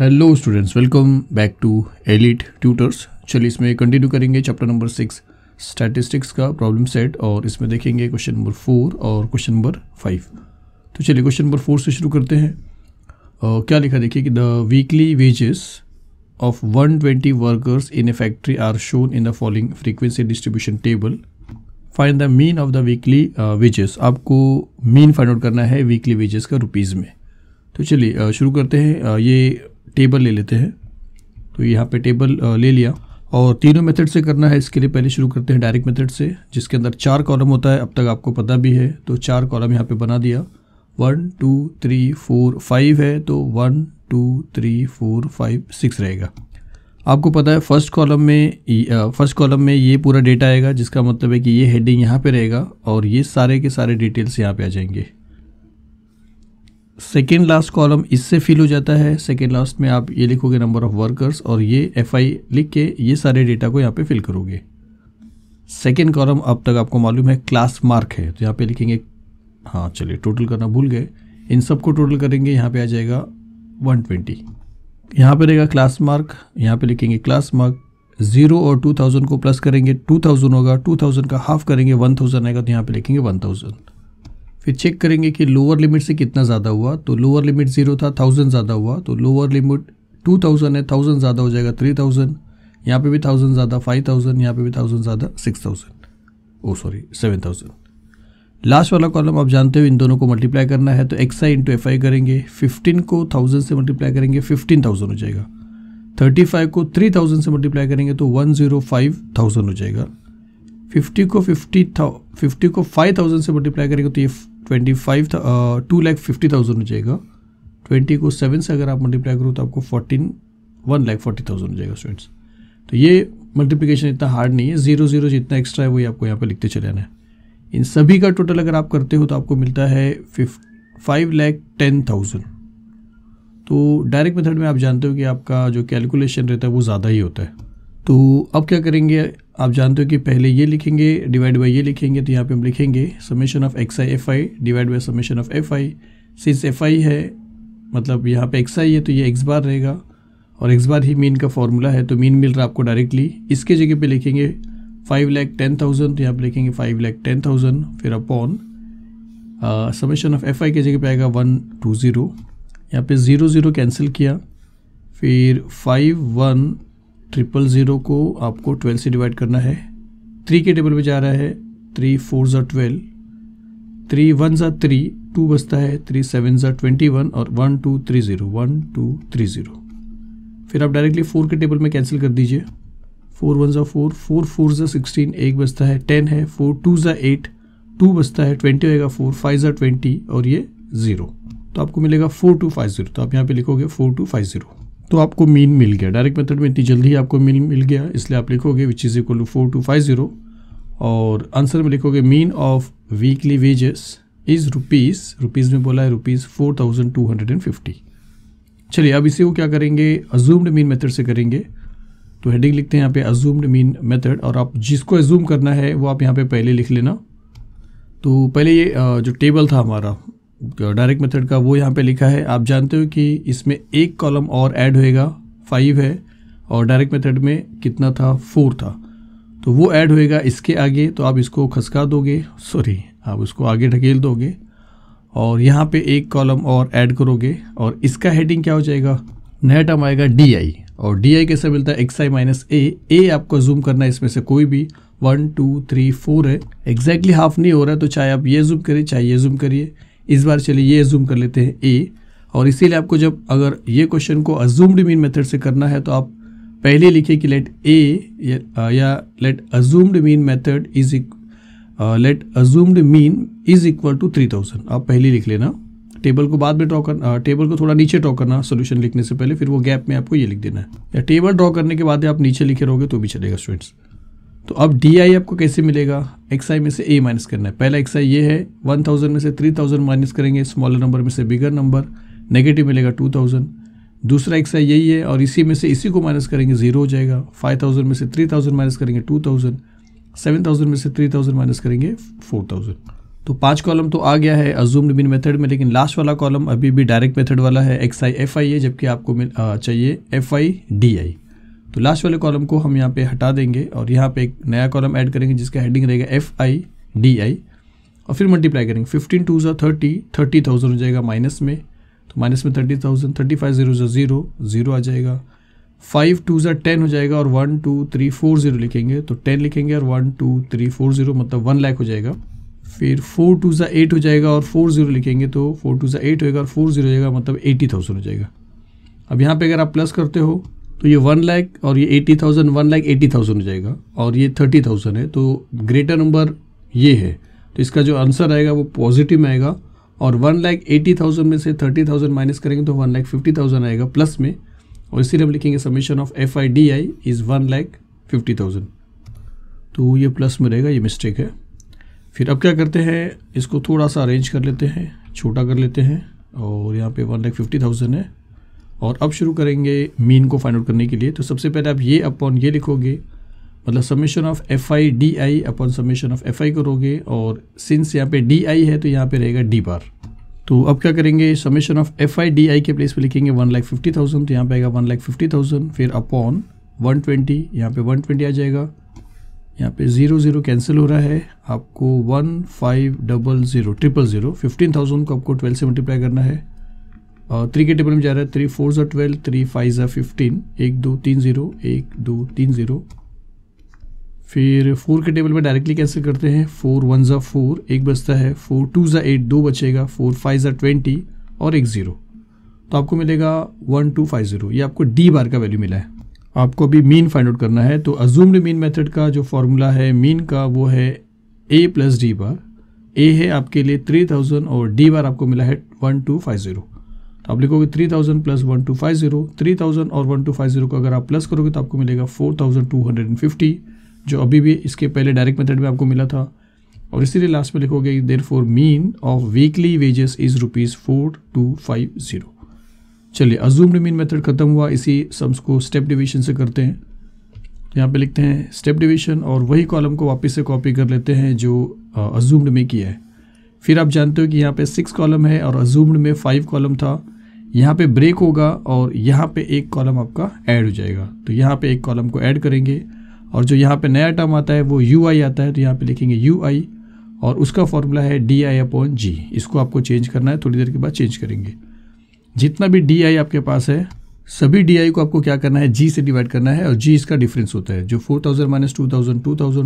Hello students, welcome back to elite tutors. चलिए इसमें continue करेंगे चैप्टर नंबर 6 स्टैटिस्टिक्स का प्रॉब्लम सेट, और इसमें देखेंगे क्वेश्चन नंबर 4 और क्वेश्चन नंबर 5। तो चलिए क्वेश्चन नंबर 4 से शुरू करते हैं। क्या लिखा देखिए कि the weekly wages of 120 workers in a factory are shown in the following frequency distribution table. Find the mean of the weekly wages. आपको मीन फाइंड आउट करना है वीकली वेजेस का रुपीज़ में। तो चलिए शुरू करते हैं। ये टेबल ले लेते हैं। तो यहाँ पे टेबल ले लिया और तीनों मेथड से करना है। इसके लिए पहले शुरू करते हैं डायरेक्ट मेथड से, जिसके अंदर 4 कॉलम होता है, अब तक आपको पता भी है। तो 4 कॉलम यहाँ पे बना दिया। 1 2 3 4 5 है, तो 1 2 3 4 5 6 रहेगा। आपको पता है फर्स्ट कॉलम में ये पूरा डेटा आएगा, जिसका मतलब है कि ये हेडिंग यहाँ पे रहेगा और ये सारे के सारे डिटेल्स यहाँ पे आ जाएंगे। सेकेंड लास्ट कॉलम इससे फिल हो जाता है। सेकेंड लास्ट में आप ये लिखोगे नंबर ऑफ वर्कर्स और ये FI लिख के ये सारे डेटा को यहाँ पे फिल करोगे। सेकेंड कॉलम अब तक आपको मालूम है क्लास मार्क है, तो यहाँ पे लिखेंगे, हाँ चलिए टोटल करना भूल गए, इन सबको टोटल करेंगे, यहाँ पे आ जाएगा 120। यहाँ पे रहेगा क्लास मार्क, यहाँ पे लिखेंगे क्लास मार्क। 0 और 2000 को प्लस करेंगे, 2000 होगा, 2000 का हाफ करेंगे, 1000 आएगा, तो यहाँ पे लिखेंगे 1000। फिर चेक करेंगे कि लोअर लिमिट से कितना ज़्यादा हुआ। तो लोअर लिमिट 0 था, 1000 ज़्यादा हुआ, तो लोअर लिमिट 2000 है, 1000 ज़्यादा हो जाएगा 3000। यहाँ पे भी 1000 ज़्यादा 5000, यहाँ पे भी 1000 ज़्यादा 7000। लास्ट वाला कॉलम आप जानते हो, इन दोनों को मल्टीप्लाई करना है, तो XI इंटू FI करेंगे। 15 को 1000 से मल्टीप्लाई करेंगे, 15000 हो जाएगा। 35 को 3000 से मल्टीप्लाई करेंगे तो 105000 हो जाएगा। 50 को 5000 से मल्टीप्लाई करेंगे तो ये 2,50,000 हो जाएगा। 20 को 7 से अगर आप मल्टीप्लाई करो तो आपको 1,40,000 हो जाएगा स्टूडेंट्स। तो ये मल्टीप्लिकेशन इतना हार्ड नहीं है, 0 जितना एक्स्ट्रा है वही आपको यहाँ पे लिखते चले आना है। इन सभी का टोटल अगर आप करते हो तो आपको मिलता है 5,10,000। तो डायरेक्ट मेथड में आप जानते हो कि आपका जो कैलकुलेशन रहता है वो ज़्यादा ही होता है। तो अब क्या करेंगे, आप जानते हो कि पहले ये लिखेंगे डिवाइड बाई ये लिखेंगे, तो यहाँ पे हम लिखेंगे summation of XI FI divide by summation of FI। Since FI है मतलब यहाँ पे XI है तो ये X बार रहेगा, और X बार ही मीन का फॉर्मूला है, तो मीन मिल रहा है आपको डायरेक्टली। इसके जगह पे लिखेंगे 5,10,000, तो यहाँ पे लिखेंगे 5,10,000, फिर अपॉन समेशन ऑफ FI के जगह पे आएगा 120। यहाँ पे 0 कैंसिल किया, फिर 51,000 को आपको 12 से डिवाइड करना है। 3 के टेबल में जा रहा है, 3 4 12, 3 1 3, 2 बचता है, 3 7 21 और 1230। फिर आप डायरेक्टली 4 के टेबल में कैंसिल कर दीजिए। 4 1 4, 4 4 16, 1 बचता है, 10 है, 4 2 8, 2 बचता है, 20 होएगा, 4 5 20 और ये 0, तो आपको मिलेगा 4250। तो आप यहाँ पे लिखोगे 4250, तो आपको मीन मिल गया। डायरेक्ट मेथड में इतनी जल्दी आपको मीन मिल गया, इसलिए आप लिखोगे विच इज़ इक्वल टू 4250, और आंसर में लिखोगे mean of weekly wages is rupees में बोला है ₹4,250। चलिए अब इसी को क्या करेंगे, अज्यूम्ड मीन मेथड से करेंगे। तो हेडिंग लिखते हैं यहाँ पे अज्यूम्ड मीन मेथड, और आप जिसको अज्यूम करना है वो आप यहाँ पे पहले लिख लेना। तो पहले ये जो टेबल था हमारा डायरेक्ट मेथड का वो यहाँ पे लिखा है। आप जानते हो कि इसमें एक कॉलम और ऐड होएगा, 5 है, और डायरेक्ट मेथड में कितना था, 4 था, तो वो ऐड होएगा इसके आगे। तो आप इसको खसका दोगे, आप उसको आगे ढकेल दोगे, और यहाँ पे एक कॉलम और ऐड करोगे, और इसका हेडिंग क्या हो जाएगा, नया टर्म आएगा DI। और DI कैसे मिलता है, XI माइनस A आपको जूम करना है, इसमें से कोई भी 1 2 3 4 है, एग्जैक्टली हाफ नहीं हो रहा है, तो चाहे आप ये जूम करिए चाहे ये जूम करिए। इस बार चलिए ये अज्यूम कर लेते हैं A, और इसीलिए आपको जब अगर ये क्वेश्चन को अज्यूम्ड मीन मेथड से करना है तो आप पहले लिखिए कि let assumed mean is equal to 3000। आप पहले लिख लेना, टेबल को बाद में ड्रॉ करना, टेबल को थोड़ा नीचे ड्रॉ करना सोल्यूशन लिखने से पहले, फिर वो गैप में आपको ये लिख देना है, या टेबल ड्रॉ करने के बाद आप नीचे लिखे रहोगे तो भी चलेगा स्टूडेंट्स। तो अब DI आपको कैसे मिलेगा, XI में से A माइनस करना है। पहला XI ये है, 1000 में से 3000 माइनस करेंगे, स्मॉलर नंबर में से बिगर नंबर, नेगेटिव मिलेगा 2000। दूसरा XI यही है, और इसी में से इसी को माइनस करेंगे, 0 हो जाएगा। 5000 में से 3000 माइनस करेंगे 2000, 7000 में से 3000 माइनस करेंगे 4000। तो 5 कॉलम तो आ गया है अज्यूम्ड मीन मेथड में, लेकिन लास्ट वाला कॉलम अभी भी डायरेक्ट मेथड वाला है, XI FI है, जबकि आपको चाहिए FI DI। तो लास्ट वाले कॉलम को हम यहाँ पे हटा देंगे और यहाँ पे एक नया कॉलम ऐड करेंगे जिसका हेडिंग रहेगा FI DI और फिर मल्टीप्लाई करेंगे। 15 2 30, 30,000 हो जाएगा माइनस में, तो माइनस में 30,000, 35 0 0 0 आ जाएगा। 5 2 10 हो जाएगा और 1 2 3 4 0 लिखेंगे, तो 10 लिखेंगे और 1 2 3 4 0 मतलब 1 लाख हो जाएगा। फिर 4 2 8 हो जाएगा और 4 0 लिखेंगे, तो 4 2 8 होएगा और 4 0 हो जाएगा मतलब 80,000 हो जाएगा। अब यहाँ पे अगर आप प्लस करते हो तो ये 1 लाख और ये 80,000 1,80,000 हो जाएगा और ये 30,000 है, तो ग्रेटर नंबर ये है, तो इसका जो आंसर आएगा वो पॉजिटिव में आएगा। और 1,80,000 में से 30,000 माइनस करेंगे तो 1,50,000 आएगा प्लस में, और इसीलिए हम लिखेंगे summation of FI DI is 1,50,000। तो ये प्लस में रहेगा, ये मिस्टेक है। फिर अब क्या करते हैं, इसको थोड़ा सा अरेंज कर लेते हैं, छोटा कर लेते हैं, और यहाँ पे 1,50,000 है। और अब शुरू करेंगे मीन को फाइंड आउट करने के लिए। तो सबसे पहले आप ये अपॉन ये लिखोगे, मतलब summation of FI DI upon summation of FI करोगे, और सिंस यहाँ पे DI है तो यहाँ पे रहेगा D बार। तो अब क्या करेंगे, समेशन ऑफ FI DI के प्लेस पे लिखेंगे 1,50,000, तो यहाँ पे आएगा 1,50,000, फिर अपॉन 120, यहाँ पे 120 आ जाएगा। यहाँ पे 0 0 कैंसिल हो रहा है, आपको 1,500,000 000 15,000 को आपको 12 से मल्टीप्लाई करना है। 3 के टेबल में जा रहा है, 3 4 12, 3 5 15, 1 2 3 0, 1 2 3 0। फिर 4 के टेबल में डायरेक्टली कैंसिल करते हैं, 4 1 4, एक बचता है, 4 2 8, 2 बचेगा, 4 5 20 और एक 0, तो आपको मिलेगा 1250। ये आपको D बार का वैल्यू मिला है। आपको अभी मीन फाइंड आउट करना है, तो अज्यूम्ड मीन मेथड का जो फॉर्मूला है मीन का वो है A plus D bar. A है आपके लिए 3,000 और D बार आपको मिला है 1250। तो आप लिखोगे 3,000 प्लस 1250, 3,000 और 1250 को अगर आप प्लस करोगे तो आपको मिलेगा 4,250, जो अभी भी इसके पहले डायरेक्ट मेथड में आपको मिला था। और इसीलिए लास्ट में लिखोगे therefore mean of weekly wages is ₹4250। चलिए अज्यूम्ड मीन मेथड खत्म हुआ, इसी सम्स को स्टेप डिवीजन से करते हैं। यहाँ पे लिखते हैं स्टेप डिवीजन और वही कॉलम को वापस से कॉपी कर लेते हैं जो अज्यूम्ड में किया है। फिर आप जानते हो कि यहाँ पे 6 कॉलम है और अज्यूम्ड में 5 कॉलम था। यहाँ पे ब्रेक होगा और यहाँ पे एक कॉलम आपका ऐड हो जाएगा, तो यहाँ पे एक कॉलम को ऐड करेंगे और जो यहाँ पे नया टर्म आता है वो UI आता है, तो यहाँ पे लिखेंगे UI और उसका फॉर्मूला है DI/G। इसको आपको चेंज करना है, थोड़ी देर के बाद चेंज करेंगे। जितना भी DI आपके पास है सभी DI को आपको क्या करना है, G से डिवाइड करना है, और G इसका डिफरेंस होता है, जो 4,000 माइनस 2,000, 2,000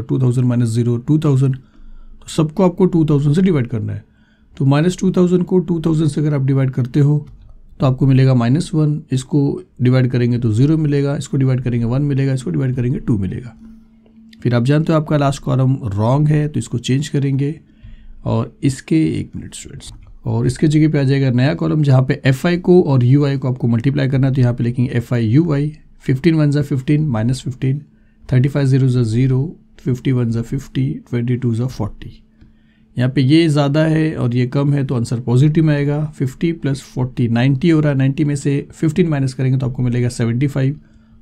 2,000 माइनस 0 2,000, तो सबको आपको 2,000 से डिवाइड करना है। तो माइनस 2,000 को 2,000 से अगर आप डिवाइड करते हो तो आपको मिलेगा -1, इसको डिवाइड करेंगे तो 0 मिलेगा, इसको डिवाइड करेंगे 1 मिलेगा, इसको डिवाइड करेंगे 2 मिलेगा। फिर आप जानते हो आपका लास्ट कॉलम रॉन्ग है तो इसको चेंज करेंगे और इसके 1 मिनट स्टूडेंट्स, और इसके जगह पे आ जाएगा नया कॉलम जहाँ पे FI को और UI को आपको मल्टीप्लाई करना है, तो यहाँ पे लिखेंगे FI UI, 15 1 15 -15, 35 0 0, 50 1 50, 22 40। यहाँ पे ये ज़्यादा है और ये कम है तो आंसर पॉजिटिव में आएगा। 50 प्लस 40 90 हो रहा है, 90 में से 15 माइनस करेंगे तो आपको मिलेगा 75,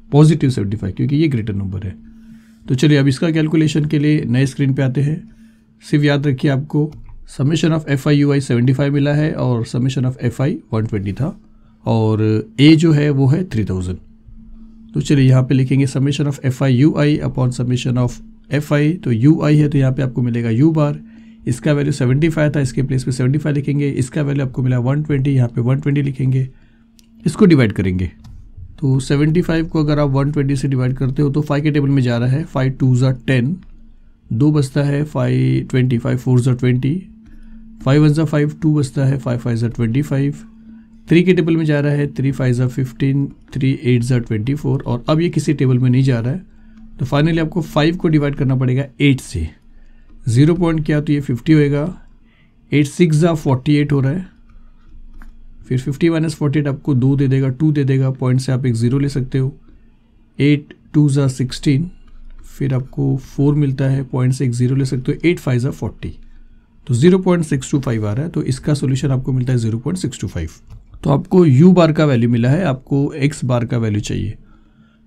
पॉजिटिव 75, क्योंकि ये ग्रेटर नंबर है। तो चलिए अब इसका कैलकुलेशन के लिए नए स्क्रीन पे आते हैं। सिर्फ याद रखिए आपको समेशन ऑफ FI UI 75 मिला है और समेशन ऑफ FI 120 था, और A जो है वो है 3,000। तो चलिए यहाँ पे लिखेंगे summation of FI UI upon summation of FI, तो UI है तो यहाँ पे आपको मिलेगा U बार, इसका वैल्यू 75 था, इसके प्लेस पे 75 लिखेंगे, इसका वैल्यू आपको मिला 120, यहाँ पे 120 लिखेंगे, इसको डिवाइड करेंगे। तो 75 को अगर आप 120 से डिवाइड करते हो तो 5 के टेबल में जा रहा है, 5 2 10, 2 बचता है, 5 20, 5 4 20, 5 1 5, 2 बचता है, 5 5 25, 3 के टेबल में जा रहा है, 3 5 15, 3 8 24, और अब ये किसी टेबल में नहीं जा रहा है, तो फाइनली आपको 5 को डिवाइड करना पड़ेगा 8 से। 0 पॉइंट किया तो ये 50 होएगा, 8 6 48 हो रहा है, फिर 50 माइनस 48 आपको 2 दे देगा, 2 दे देगा, पॉइंट से आप एक 0 ले सकते हो, 8 2 16, फिर आपको 4 मिलता है, पॉइंट से एक 0 ले सकते हो, 8 5 40, तो 0.625 आ रहा है, तो इसका सोल्यूशन आपको मिलता है 0.625। तो आपको U बार का वैल्यू मिला है, आपको X बार का वैल्यू चाहिए।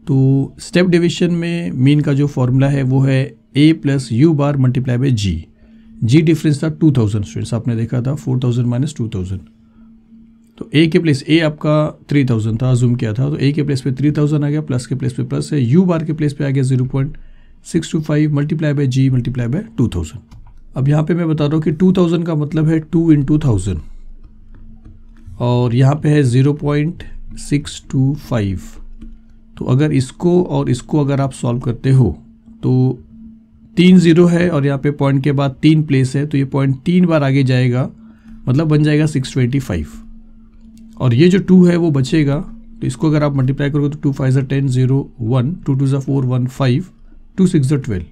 तो स्टेप डिवीजन में मीन का जो फॉर्मूला है वो है A plus U bar multiply by G, G difference था 2000 स्टूडेंट्स, आपने देखा था 4000 माइनस 2000। तो ए के प्लेस ए आपका 3000 था, अज्यूम किया था, तो ए के प्लेस पे 3000 आ गया, प्लस के प्लेस पे प्लस है, यू बार के प्लेस पे आ गया 0.625 multiply by G multiply by 2000। अब यहाँ पे मैं बता रहा हूँ कि 2000 का मतलब है 2 into 1000 और यहाँ पे है 0.625। तो अगर इसको और इसको अगर आप सॉल्व करते हो तो 3 0 है और यहाँ पे पॉइंट के बाद 3 प्लेस है, तो ये पॉइंट 3 बार आगे जाएगा, मतलब बन जाएगा 625। और ये जो 2 है वो बचेगा, तो इसको अगर आप मल्टीप्लाई करोगे तो 2 5 10 0 1 2 2 4 1 5 2 6 12,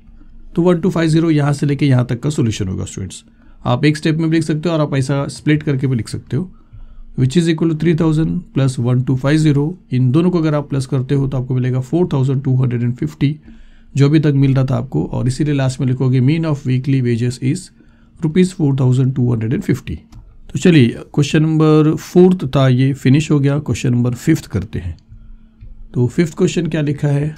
तो 1250 यहाँ से लेके यहाँ तक का सोल्यूशन होगा स्टूडेंट्स। आप एक स्टेप में भी लिख सकते हो और आप ऐसा स्प्लिट करके भी लिख सकते हो, which is equal to 3000 plus 1250। इन दोनों को अगर आप प्लस करते हो तो आपको मिलेगा 4250, जो अभी तक मिल रहा था आपको, और इसीलिए लास्ट में लिखोगे mean of weekly wages is ₹4250। तो चलिए क्वेश्चन नंबर 4 था, ये फिनिश हो गया। क्वेश्चन नंबर 5 करते हैं। तो 5th क्वेश्चन क्या लिखा है,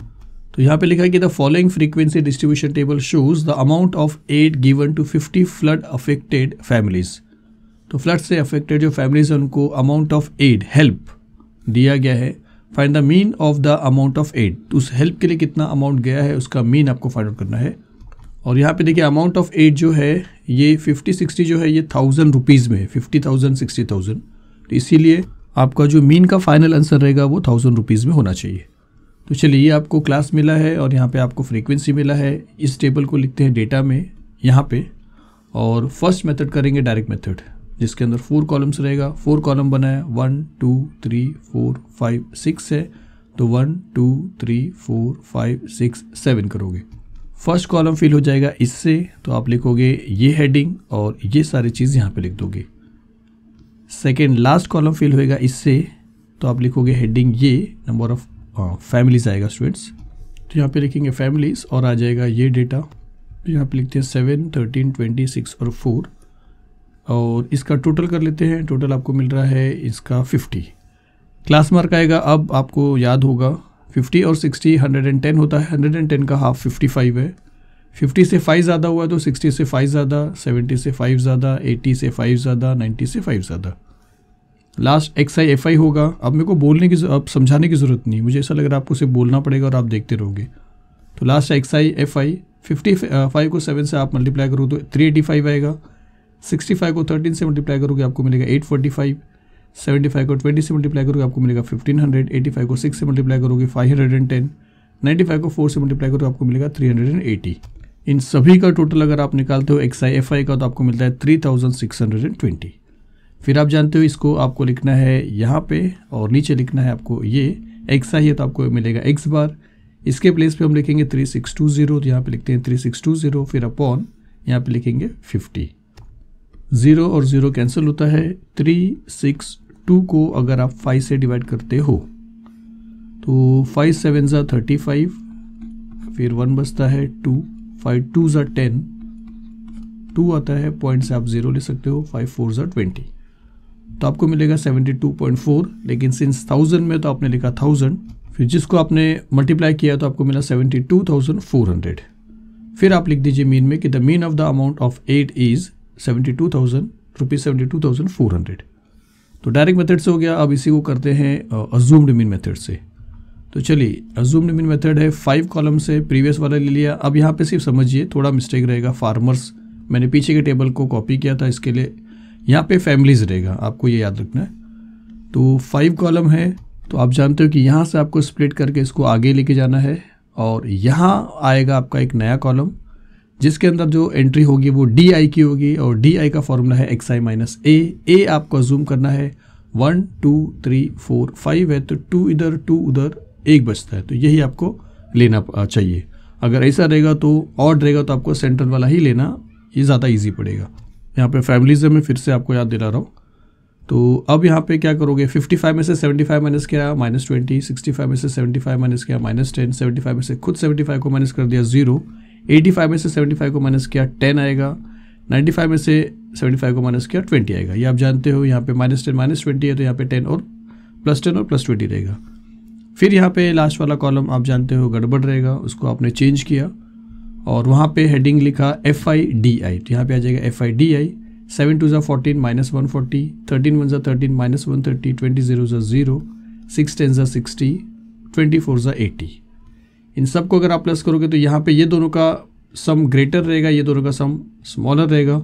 तो यहाँ पे लिखा है कि the following frequency distribution table shows the amount of aid given to 50 flood affected families. तो फ्लड से अफेक्टेड जो फैमिलीज हैं उनको अमाउंट ऑफ एड हेल्प दिया गया है। Find the mean of the amount of aid, तो उस हेल्प के लिए कितना अमाउंट गया है उसका मीन आपको फाइंड आउट करना है। और यहाँ पे देखिए अमाउंट ऑफ एड जो है ये 50-60 जो है ये 1000 रुपीज़ में है, 50,000 60,000, तो इसीलिए आपका जो मीन का फाइनल आंसर रहेगा वो 1000 रुपीज़ में होना चाहिए। तो चलिए ये आपको क्लास मिला है और यहाँ पे आपको फ्रीक्वेंसी मिला है। इस टेबल को लिखते हैं डेटा में यहाँ पे, और फर्स्ट मेथड करेंगे डायरेक्ट मेथड, जिसके अंदर 4 कॉलम्स रहेगा। 4 कॉलम बना है, 1 2 3 4 5 6 है, तो 1 2 3 4 5 6 7 करोगे। फर्स्ट कॉलम फिल हो जाएगा इससे, तो आप लिखोगे ये हेडिंग और ये सारी चीज़ यहाँ पे लिख दोगे। सेकेंड लास्ट कॉलम फिल होएगा इससे, तो आप लिखोगे हेडिंग ये नंबर ऑफ फैमिलीज आएगा स्टूडेंट्स, तो यहाँ पे लिखेंगे फैमिलीज और आ जाएगा ये डेटा। यहाँ पे लिखते हैं 7 13 26 और 4, और इसका टोटल कर लेते हैं। टोटल आपको मिल रहा है इसका 50। क्लास मार्क आएगा, अब आपको याद होगा 50 और 60 110 होता है, 110 का हाफ 55 है। 50 से 5 ज़्यादा हुआ तो 60 से 5 ज़्यादा, 70 से 5 ज़्यादा, 80 से 5 ज़्यादा, 90 से 5 ज़्यादा। लास्ट XI FI होगा। अब मेरे को बोलने की अब समझाने की ज़रूरत नहीं, मुझे ऐसा लग रहा है आपको सिर्फ बोलना पड़ेगा और आप देखते रहोगे। तो लास्ट XI FI 55 को 7 से आप मल्टीप्लाई करो तो 385 आएगा। 65 को 13 से मल्टीप्लाई करोगे आपको मिलेगा 845। 75 को 20 से मल्टीप्लाई करोगे आपको मिलेगा 1500। 85 को 6 से मल्टीप्लाई करोगे 510। 95 को 4 से मल्टीप्लाई करोगे आपको मिलेगा 380। इन सभी का टोटल अगर आप निकालते हो XI FI का तो आपको मिलता है 3620। फिर आप जानते हो इसको आपको लिखना है यहाँ पे और नीचे लिखना है आपको ये XI है तो आपको मिलेगा X बार। इसके प्लेस पे हम लिखेंगे 3620, तो यहाँ पे लिखते हैं 3620, फिर अपॉन यहाँ पे लिखेंगे 50। 0 और 0 कैंसिल होता है। 362 को अगर आप 5 से डिवाइड करते हो तो 5 7 ज़ा 35, फिर 1 बचता है 2, 5 2 ज़ा 10, 2 आता है, पॉइंट से आप 0 ले सकते हो, 5 4 ज़ा 20, तो आपको मिलेगा 72.4। लेकिन सिंस 1000 में तो आपने लिखा 1000, फिर जिसको आपने मल्टीप्लाई किया तो आपको मिला 72,400। फिर आप लिख दीजिए मीन में कि the mean of the amount of aid is 72,400। तो डायरेक्ट मेथड से हो गया। अब इसी को करते हैं अज्यूम्ड मीन मेथड से। तो चलिए अज्यूम्ड मीन मेथड है 5 कॉलम से, प्रीवियस वाला ले लिया। अब यहाँ पे सिर्फ समझिए थोड़ा मिस्टेक रहेगा, फार्मर्स मैंने पीछे के टेबल को कॉपी किया था, इसके लिए यहाँ पे फैमिलीज रहेगा, आपको ये याद रखना है। तो 5 कॉलम है, तो आप जानते हो कि यहाँ से आपको स्प्लिट करके इसको आगे लेके जाना है, और यहाँ आएगा आपका एक नया कॉलम जिसके अंदर जो एंट्री होगी वो DI की होगी, और DI का फॉर्मूला है XI माइनस A आपको अज्यूम करना है। 1 2 3 4 5 है, तो 2 इधर 2 उधर, 1 बचता है, तो यही आपको लेना चाहिए। अगर ऐसा रहेगा तो ऑड रहेगा तो आपको सेंटर वाला ही लेना, ये ज़्यादा ईजी पड़ेगा। यहाँ पे फैमिलीज़ में फिर से आपको याद दिला रहा हूँ। तो अब यहाँ पे क्या करोगे, 55 में से 75 माइनस किया -20, 65 में से 75 माइनस किया -10, 75 में से खुद 75 को माइनस कर दिया 0, 85 में से 75 को माइनस किया 10 आएगा, 95 में से 75 को माइनस किया 20 आएगा। ये आप जानते हो, यहाँ पे -10 -20 है तो यहाँ पे 10 और +10 और +20 रहेगा। फिर यहाँ पे लास्ट वाला कॉलम आप जानते हो गड़बड़ रहेगा, उसको आपने चेंज किया और वहाँ पे हेडिंग लिखा FIDI, तो यहाँ पे आ जाएगा FIDI। 7 2 14 -140, 13 1 13 -130, 20 0 0, 6 10 60, 24 80। इन सब को अगर आप प्लस करोगे तो यहाँ पे ये दोनों का सम ग्रेटर रहेगा, ये दोनों का सम स्मॉलर रहेगा।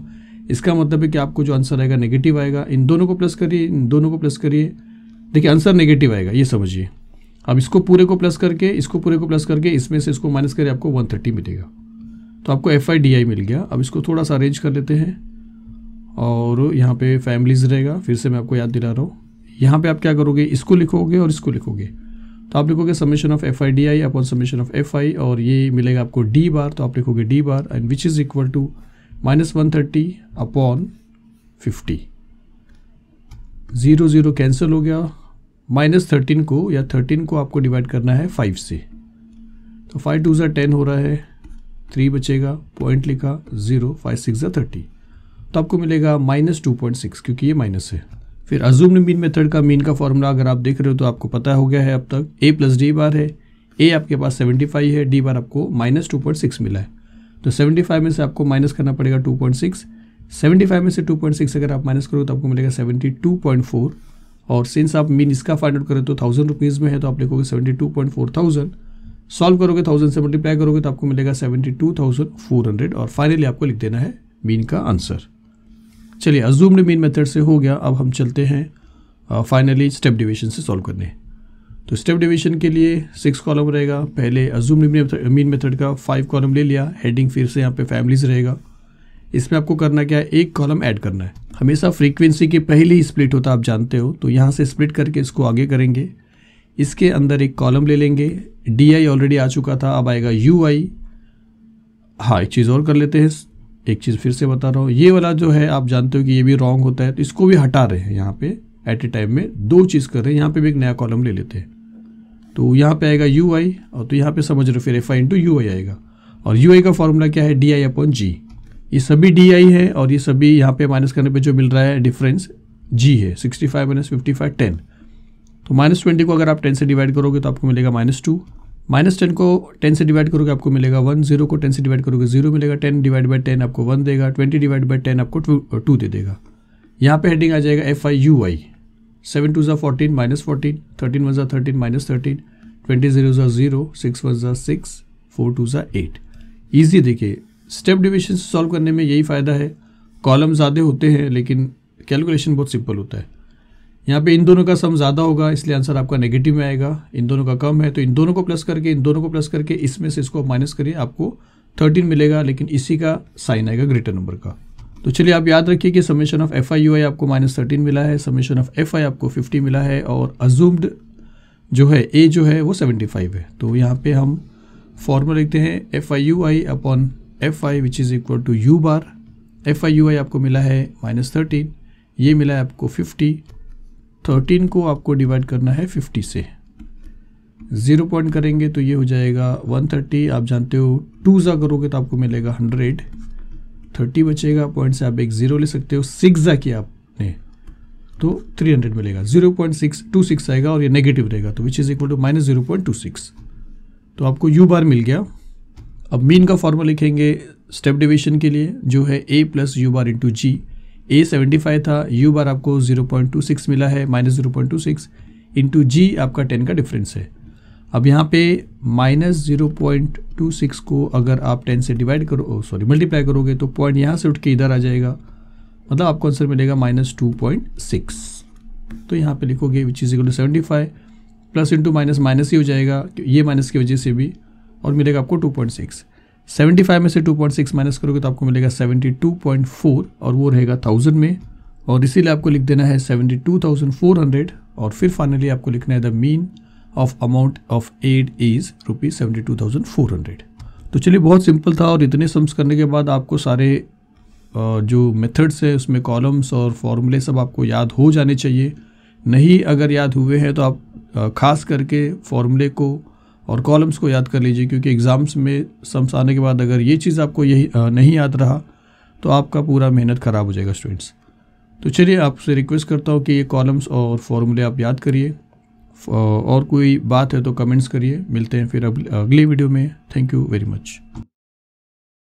इसका मतलब है कि आपको जो आंसर आएगा नेगेटिव आएगा। इन दोनों को प्लस करिए, इन दोनों को प्लस करिए, देखिए आंसर नेगेटिव आएगा, ये समझिए। अब इसको पूरे को प्लस करके, इसको पूरे को प्लस करके, इसमें से इसको माइनस करिए, आपको 130 मिलेगा। तो आपको FIDI मिल गया। अब इसको थोड़ा सा अरेंज कर लेते हैं और यहाँ पे फैमिलीज रहेगा। फिर से मैं आपको याद दिला रहा हूँ, यहाँ पे आप क्या करोगे, इसको लिखोगे और इसको लिखोगे। तो आप लिखोगे summation of FIDI upon summation of FI, और ये मिलेगा आपको D बार, तो आप लिखोगे D bar and which is equal to -130 upon 50। 0 0 cancel हो गया। -13 को या 13 को आपको डिवाइड करना है 5 से, तो 5 2 10 हो रहा है, 3 बचेगा, पॉइंट लिखा 0, 5 6 30, तो आपको मिलेगा -2.6, क्योंकि ये माइनस है। फिर अज्यूम्ड मीन मेथड का मीन का फॉर्मूला अगर आप देख रहे हो तो आपको पता हो गया है अब तक। A + D बार है, A आपके पास 75 है, D बार आपको -2.6 मिला है। तो 75 में से आपको माइनस करना पड़ेगा 2.6। 75 में से 2.6 अगर आप माइनस करोगे तो आपको मिलेगा 72.4। और सिंस आप मीन इसका फाइंड आउट करें तो 1000 रुपीज़ में है, तो आप लिखोगे 72.4000। सॉल्व करोगे, 1000 से मल्टीप्लाई करोगे तो आपको मिलेगा 72,400, और फाइनली आपको लिख देना है मीन का आंसर। चलिए, अज्यूम्ड मीन मेथड से हो गया। अब हम चलते हैं फाइनली स्टेप डिवीजन से सॉल्व करने। तो स्टेप डिवीजन के लिए 6 कॉलम रहेगा। पहले अज्यूम्ड मीन मेथड का 5 कॉलम ले लिया, हेडिंग फिर से यहाँ पे फैमिलीज रहेगा। इसमें आपको करना क्या है, एक कॉलम ऐड करना है। हमेशा फ्रीक्वेंसी के पहले ही स्प्लिट होता है, आप जानते हो, तो यहाँ से स्प्लिट करके इसको आगे करेंगे। इसके अंदर एक कॉलम ले लेंगे। DI ऑलरेडी आ चुका था, अब आएगा UI। हाँ, एक चीज़ और कर लेते हैं, एक चीज़ फिर से बता रहा हूँ, ये वाला जो है आप जानते हो कि ये भी रॉन्ग होता है, तो इसको भी हटा रहे हैं। यहाँ पे एट ए टाइम में 2 चीज़ कर रहे हैं। यहाँ पे भी एक नया कॉलम ले लेते हैं, तो यहाँ पे आएगा UI, और तो यहाँ पे समझ रहे हो फिर FI × UI आएगा। और UI का फॉर्मूला क्या है, DI/G। ये सभी DI है, और ये सभी यहाँ पे माइनस करने पे जो मिल रहा है डिफरेंस G है। 65 - 55 10, तो -20 को अगर आप 10 से डिवाइड करोगे तो आपको मिलेगा -2। -10 को 10 से डिवाइड करोगे आपको मिलेगा 1। 0 को 10 से डिवाइड करोगे 0 मिलेगा। 10 डिवाइड बाई 10 आपको 1 देगा। 20 डिवाइड बाई 10 आपको 2 दे देगा। यहाँ पे हेडिंग आ जाएगा FIUI। 7 2 14 -14, 13 1 13 -13, 20 0 0, 6 1 6, 4 2 8। ईजी। देखिए, स्टेप डिविजन से सॉल्व करने में यही फ़ायदा है, कॉलम ज़्यादा होते हैं लेकिन कैलकुलेशन बहुत सिंपल होता है। यहाँ पे इन दोनों का सम ज़्यादा होगा, इसलिए आंसर आपका नेगेटिव में आएगा। इन दोनों का कम है, तो इन दोनों को प्लस करके, इन दोनों को प्लस करके, इसमें से इसको माइनस करिए, आपको 13 मिलेगा, लेकिन इसी का साइन आएगा ग्रेटर नंबर का। तो चलिए, आप याद रखिए कि समेशन ऑफ FIUI आपको -13 मिला है, समेशन ऑफ FI आपको 50 मिला है, और अज्यूम्ड जो है A जो है वो 75 है। तो यहाँ पे हम फॉर्मूला लिखते हैं FIUI upon FI which is equal to U bar. FIUI आपको मिला है -13, ये मिला है आपको 50। 13 को आपको डिवाइड करना है 50 से, 0 पॉइंट करेंगे तो ये हो जाएगा 130। आप जानते हो 2 ज़ा करोगे तो आपको मिलेगा 100। 30 बचेगा, पॉइंट से आप एक 0 ले सकते हो। 6 ज़ा किया आपने तो 300 मिलेगा। 0.626 आएगा, और ये नेगेटिव रहेगा, तो विच इज़ इक्वल टू -0.26। तो आपको U बार मिल गया। अब मीन का फॉर्मूला लिखेंगे स्टेप डिवीजन के लिए, जो है A + U bar × G। A 75 था, U बार आपको 0.26 मिला है, -0.26 × G आपका 10 का डिफरेंस है। अब यहाँ पे -0.26 को अगर आप 10 से डिवाइड मल्टीप्लाई करोगे तो पॉइंट यहाँ से उठ के इधर आ जाएगा, मतलब आपको आंसर मिलेगा -2.6। तो यहाँ पे लिखोगे which is equal to 75, plus into minus ही हो जाएगा, ये माइनस की वजह से भी, और मिलेगा आपको 2.6। 75 में से 2.6 माइनस करोगे तो आपको मिलेगा 72.4, और वो रहेगा 1000 में, और इसीलिए आपको लिख देना है 72,400, और फिर फाइनली आपको लिखना है the mean of amount of aid is ₹72,400। तो चलिए, बहुत सिंपल था, और इतने सम्स करने के बाद आपको सारे जो मेथड्स है उसमें कॉलम्स और फॉर्मूले सब आपको याद हो जाने चाहिए। नहीं अगर याद हुए हैं तो आप खास करके फॉर्मूले को और कॉलम्स को याद कर लीजिए, क्योंकि एग्ज़ाम्स में सम्स आने के बाद अगर ये चीज़ आपको यही नहीं याद रहा तो आपका पूरा मेहनत ख़राब हो जाएगा स्टूडेंट्स। तो चलिए, आपसे रिक्वेस्ट करता हूँ कि ये कॉलम्स और फॉर्मूले आप याद करिए, और कोई बात है तो कमेंट्स करिए। मिलते हैं फिर अगली वीडियो में। Thank you very much.